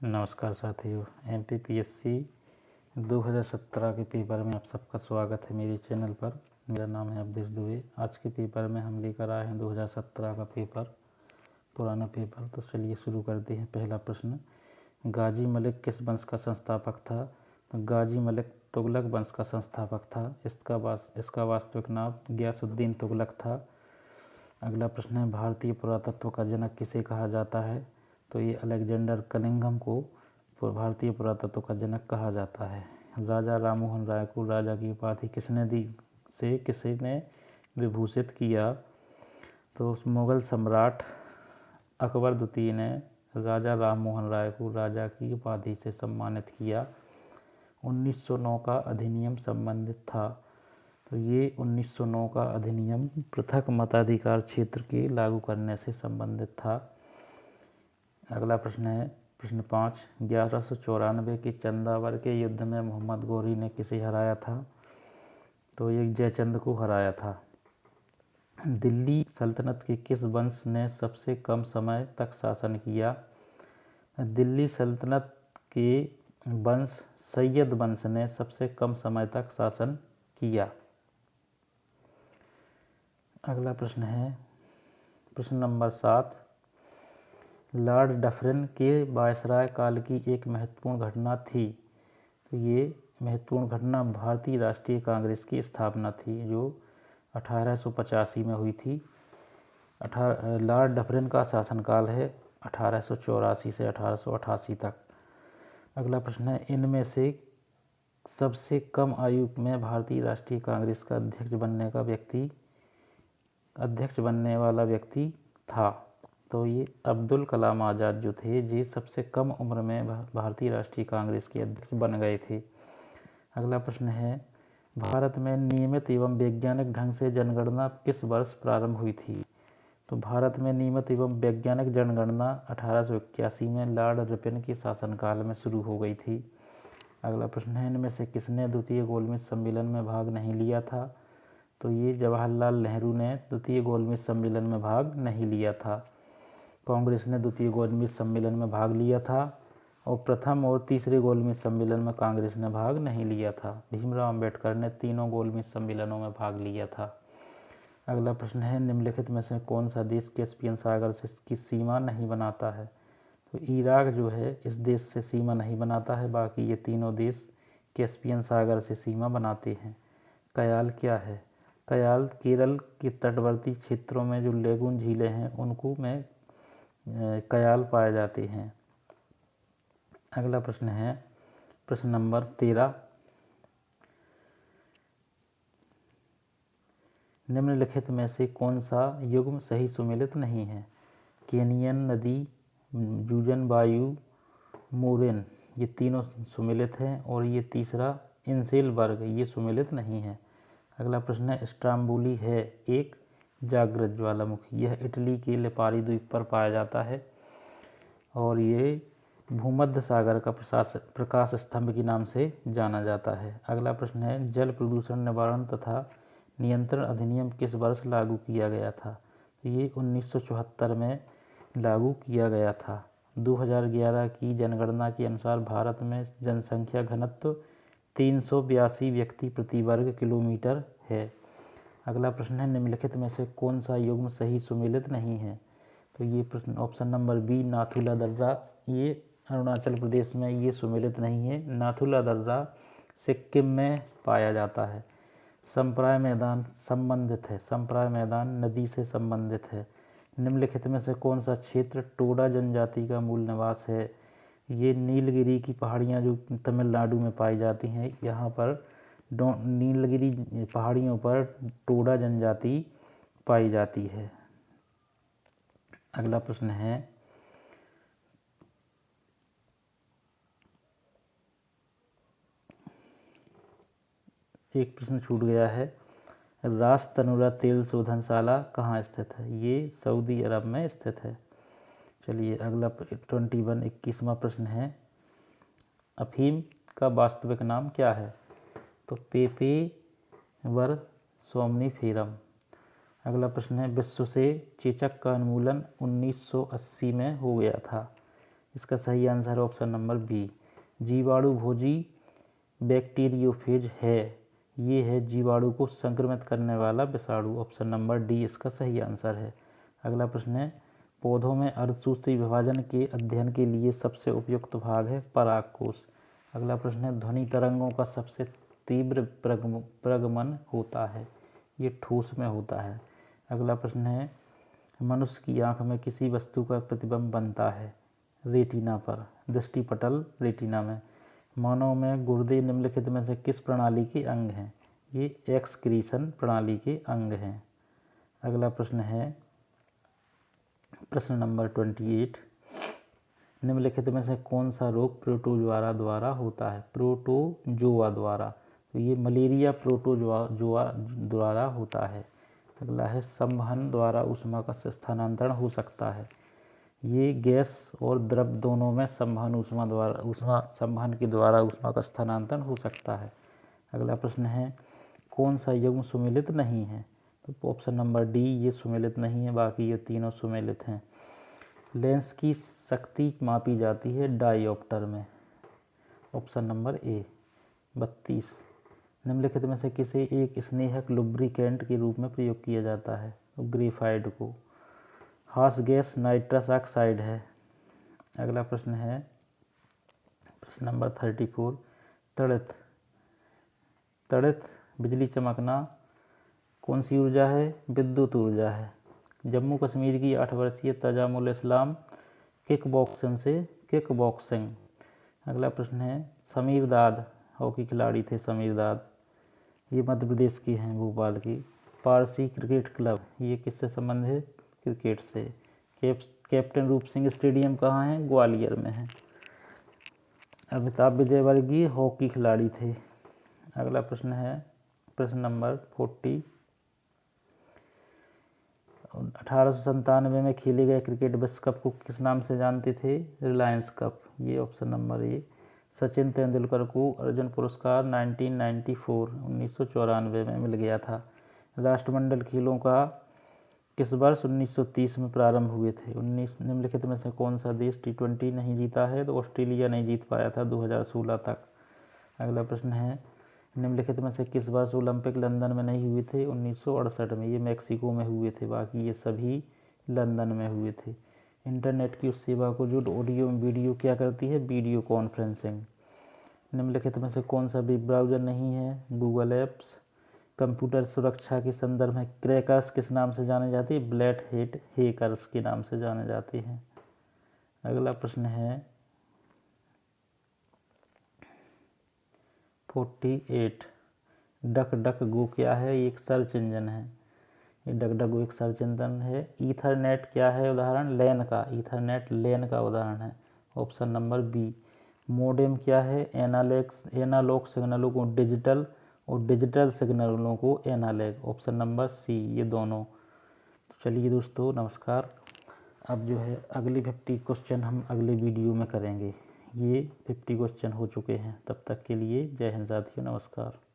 नमस्कार साथियों, MPPSC 2017 के पेपर में आप सबका स्वागत है मेरे चैनल पर। मेरा नाम है अवधेश दुबे। आज के पेपर में हम लेकर आए हैं 2017 का पेपर, पुराना पेपर। तो चलिए शुरू करते हैं। पहला प्रश्न, गाजी मलिक किस वंश का संस्थापक था? तो गाजी मलिक तुगलक वंश का संस्थापक था। इसका वास्तविक नाम गयासुद्दीन तुगलक था। अगला प्रश्न है, भारतीय पुरातत्व का जनक किसे कहा जाता है? तो ये अलेक्जेंडर कनिंघम को भारतीय पुरातत्व का जनक कहा जाता है। राजा राममोहन राय को राजा की उपाधि किसने दी? किसने विभूषित किया? तो मुगल सम्राट अकबर द्वितीय ने राजा राममोहन राय को राजा की उपाधि से सम्मानित किया। 1909 का अधिनियम संबंधित था। तो ये 1909 का अधिनियम पृथक मताधिकार क्षेत्र के लागू करने से संबंधित था। अगला प्रश्न है प्रश्न 5, 1194 के चंदावर के युद्ध में मोहम्मद गौरी ने किसे हराया था? तो ये जयचंद को हराया था। दिल्ली सल्तनत के किस वंश ने सबसे कम समय तक शासन किया? दिल्ली सल्तनत के वंश सैयद वंश ने सबसे कम समय तक शासन किया। अगला प्रश्न है प्रश्न नंबर 7, लॉर्ड डफरिन के वायसराय काल की एक महत्वपूर्ण घटना थी। तो ये महत्वपूर्ण घटना भारतीय राष्ट्रीय कांग्रेस की स्थापना थी, जो 1885 में हुई थी। लॉर्ड डफरिन का शासनकाल है 1884 से 1888 तक। अगला प्रश्न है, इनमें से सबसे कम आयु में भारतीय राष्ट्रीय कांग्रेस का अध्यक्ष बनने वाला व्यक्ति था। तो ये अब्दुल कलाम आज़ाद जो थे, ये सबसे कम उम्र में भारतीय राष्ट्रीय कांग्रेस के अध्यक्ष बन गए थे। अगला प्रश्न है, भारत में नियमित एवं वैज्ञानिक ढंग से जनगणना किस वर्ष प्रारंभ हुई थी? तो भारत में नियमित एवं वैज्ञानिक जनगणना 1881 में लॉर्ड रिपन के शासनकाल में शुरू हो गई थी। अगला प्रश्न है, इनमें से किसने द्वितीय गोलमेज सम्मेलन में भाग नहीं लिया था? तो ये जवाहरलाल नेहरू ने द्वितीय गोलमेज सम्मेलन में भाग नहीं लिया था। कांग्रेस ने द्वितीय गोलमेज सम्मेलन में भाग लिया था और प्रथम और तीसरे गोलमेज सम्मेलन में कांग्रेस ने भाग नहीं लिया था। भीमराव अंबेडकर ने तीनों गोलमेज सम्मेलनों में भाग लिया था। अगला प्रश्न है, निम्नलिखित में से कौन सा देश कैस्पियन सागर से की सीमा नहीं बनाता है? तो इराक जो है इस देश से सीमा नहीं बनाता है, बाकी ये तीनों देश कैस्पियन सागर से सीमा बनाते हैं। कयाल क्या है? कयाल केरल के तटवर्ती क्षेत्रों में जो लेगून झीलें हैं उनको में कयाल पाए जाते हैं। अगला प्रश्न है प्रश्न नंबर 13, निम्नलिखित में से कौन सा युग्म सही सुमेलित नहीं है? केनियन नदी, जूजन वायु, मोरेन, ये तीनों सुमेलित हैं और ये तीसरा इंसेल वर्ग ये सुमेलित नहीं है। अगला प्रश्न है, स्ट्राम्बोली है एक जागृत ज्वालामुखी। यह इटली के लिपारी द्वीप पर पाया जाता है और ये भूमध्य सागर का प्रकाश स्तंभ के नाम से जाना जाता है। अगला प्रश्न है, जल प्रदूषण निवारण तथा नियंत्रण अधिनियम किस वर्ष लागू किया गया था? तो ये 1974 में लागू किया गया था। 2011 की जनगणना के अनुसार भारत में जनसंख्या घनत्व 382 व्यक्ति प्रति वर्ग किलोमीटर है। अगला प्रश्न है, निम्नलिखित में से कौन सा युग्म सही सुमेलित नहीं है? तो ये प्रश्न ऑप्शन नंबर बी, नाथुला दर्रा, ये अरुणाचल प्रदेश में ये सुमेलित नहीं है। नाथुला दर्रा सिक्किम में पाया जाता है। संप्राय मैदान संबंधित है, संप्राय मैदान नदी से संबंधित है। निम्नलिखित में से कौन सा क्षेत्र टोडा जनजाति का मूल निवास है? ये नीलगिरी की पहाड़ियाँ जो तमिलनाडु में पाई जाती हैं, यहाँ पर नीलगिरी पहाड़ियों पर टोडा जनजाति पाई जाती है। अगला प्रश्न है, एक प्रश्न छूट गया है, रास तनुरा तेल शोधनशाला कहाँ स्थित है? ये सऊदी अरब में स्थित है। चलिए अगला 21वां प्रश्न है, अफीम का वास्तविक नाम क्या है? तो पेपेवर सोमनीफेरम। अगला प्रश्न है, विश्व से चेचक का उन्मूलन 1980 में हो गया था। इसका सही आंसर है ऑप्शन नंबर बी। जीवाणु भोजी बैक्टीरियोफेज है, ये है जीवाणु को संक्रमित करने वाला विषाणु। ऑप्शन नंबर डी इसका सही आंसर है। अगला प्रश्न है, पौधों में अर्धसूत्री विभाजन के अध्ययन के लिए सबसे उपयुक्त भाग है परागकोश। अगला प्रश्न है, ध्वनि तरंगों का सबसे तीव्र प्रगमन होता है, ये ठोस में होता है। अगला प्रश्न है, मनुष्य की आंख में किसी वस्तु का प्रतिबिंब बनता है रेटिना पर, दृष्टिपटल रेटिना में। मानव में गुर्दे निम्नलिखित में से किस प्रणाली के अंग हैं, ये एक्सक्रीशन प्रणाली के अंग हैं। अगला प्रश्न है प्रश्न नंबर 28, निम्नलिखित में से कौन सा रोग प्रोटोजोआ द्वारा होता है, प्रोटोजोआ द्वारा, तो ये मलेरिया प्रोटोजोआ द्वारा होता है। अगला है, संवहन द्वारा ऊष्मा का स्थानांतरण हो सकता है, ये गैस और द्रव दोनों में संवहन संवहन के द्वारा ऊष्मा का स्थानांतरण हो सकता है। अगला प्रश्न है, कौन सा युग्म सुमेलित नहीं है, तो ऑप्शन नंबर डी ये सुमेलित नहीं है, बाकी ये तीनों सुमेलित हैं। लेंस की शक्ति मापी जाती है डायोप्टर में। Option number A. 32, निम्नलिखित में से किसे एक स्नेहक लुब्रिकेंट के रूप में प्रयोग किया जाता है, तो ग्रेफाइट को। हास गैस नाइट्रस ऑक्साइड है। अगला प्रश्न है प्रश्न नंबर 34, तड़ित बिजली चमकना कौन सी ऊर्जा है, विद्युत ऊर्जा है। जम्मू कश्मीर की 8 वर्षीय तजामुल इस्लाम किक बॉक्सिंग। अगला प्रश्न है, समीर दाद हॉकी खिलाड़ी थे समीर दाद, ये मध्य प्रदेश की हैं, भोपाल की। पारसी क्रिकेट क्लब, ये किससे संबंध है, क्रिकेट से। कैप्टन रूप सिंह स्टेडियम कहाँ है, ग्वालियर में है। अमिताभ विजयवर्गीय हॉकी खिलाड़ी थे। अगला प्रश्न है प्रश्न नंबर 40, 1897 में खेले गए क्रिकेट विश्व कप को किस नाम से जानते थे, रिलायंस कप, ये option number A. Sachin Tendulkar को अर्जुन पुरस्कार 1994 में मिल गया था। राष्ट्रमंडल खेलों का किस वर्ष 1930 में प्रारंभ हुए थे। निम्नलिखित में से कौन सा देश T20 नहीं जीता है, तो ऑस्ट्रेलिया नहीं जीत पाया था 2016 तक। अगला प्रश्न है, निम्नलिखित में से किस वर्ष ओलंपिक लंदन में नहीं हुए थे, 1968 में, ये मैक्सिको में हुए थे, बाकी ये सभी लंदन में हुए थे। इंटरनेट की उस सेवा को जो ऑडियो वीडियो क्या करती है, वीडियो कॉन्फ्रेंसिंग। निम्नलिखित में से कौन सा वेब ब्राउज़र नहीं है, गूगल एप्स। कंप्यूटर सुरक्षा के संदर्भ में क्रैकर्स किस नाम से जाने जाती है, ब्लैक हैट हैकर्स के नाम से जाने जाते हैं। अगला प्रश्न है 48, डक डक गो क्या है, एक सर्च इंजन है, ये डक डक गो एक सर्च इंजन है। ईथरनेट क्या है उदाहरण, लैन का, ईथरनेट लैन का उदाहरण है, ऑप्शन नंबर बी। मोडेम क्या है, एनालॉग सिग्नलों को डिजिटल और डिजिटल सिग्नलों को एनालॉग, ऑप्शन नंबर सी, ये दोनों। चलिए दोस्तों नमस्कार, अब जो है अगले 50 क्वेश्चन हम अगले वीडियो में करेंगे। ये 50 क्वेश्चन हो चुके हैं, तब तक के लिए जय हिंद साथियों, नमस्कार।